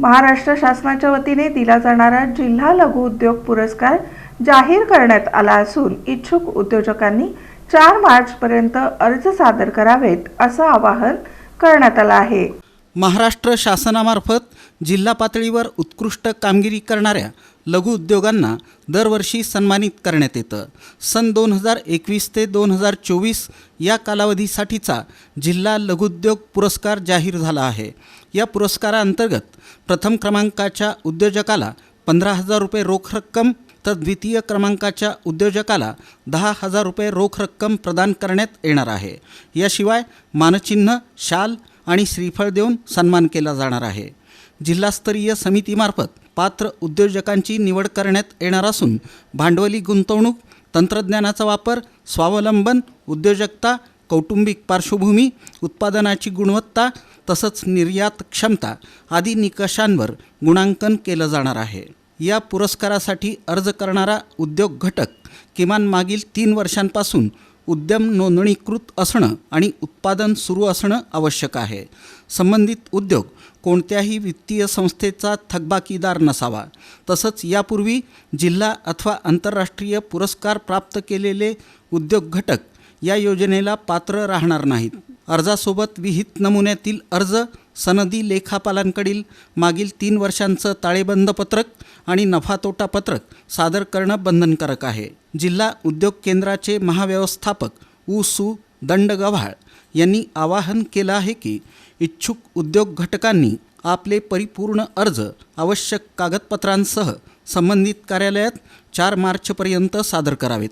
महाराष्ट्र शासनाच्या वतीने दिला जाणारा जिल्हा लघु उद्योग पुरस्कार जाहीर करण्यात आला असून इच्छुक उद्योजकांनी 4 मार्चपर्यंत अर्ज सादर करावेत असं आवाहन करण्यात आलं आहे। महाराष्ट्र शासनामार्फत जिल्हा पातळीवर उत्कृष्ट कामगिरी करणाऱ्या लघु उद्योगांना दरवर्षी सन्मानित करण्यात येतं। सन 2021 ते 2024 या कालावधीसाठीचा जिल्हा लघुउद्योग पुरस्कार जाहीर झाला आहे। या पुरस्कारांतर्गत प्रथम क्रमांकाच्या उद्योजकाला 15,000 रुपये रोख रक्कम तर द्वितीय क्रमांकाच्या उद्योजकाला 10,000 रुपये रोख रक्कम प्रदान करण्यात येणार आहे। याशिवाय मानचिन्ह, शाल आणि श्रीफळ देऊन सन्मान केला जाणार आहे। जिल्हास्तरीय समितीमार्फत पात्र उद्योजकांची निवड करण्यात येणार असून भांडवली गुंतवणूक, तंत्रज्ञानाचा वापर, स्वावलंबन, उद्योजकता, कौटुंबिक पार्श्वभूमी, उत्पादनाची गुणवत्ता तसंच निर्यात क्षमता आदी निकषांवर गुणांकन केलं जाणार आहे। या पुरस्कारासाठी अर्ज करणारा उद्योग घटक किमान मागील 3 वर्षांपासून उद्यम नोंदणीकृत असणं आणि उत्पादन सुरू असणं आवश्यक आहे। संबंधित उद्योग कोणत्याही वित्तीय संस्थेचा थकबाकीदार नसावा। तसंच यापूर्वी जिल्हा अथवा आंतरराष्ट्रीय पुरस्कार प्राप्त केलेले उद्योग घटक या योजनेला पात्र राहणार नाहीत। अर्जासोबत विहित नमुन्यातील अर्ज, सनदी लेखापालांकडील मागील 3 वर्षांचं ताळेबंद पत्रक आणि नफा तोटा पत्रक सादर करणं बंधनकारक आहे। जिल्हा उद्योग केंद्राचे महाव्यवस्थापक उ.सु. दंडगव्हाळ यांनी आवाहन केलं आहे की इच्छुक उद्योग घटकांनी आपले परिपूर्ण अर्ज आवश्यक कागदपत्रांसह संबंधित कार्यालयात 4 मार्चपर्यंत सादर करावेत।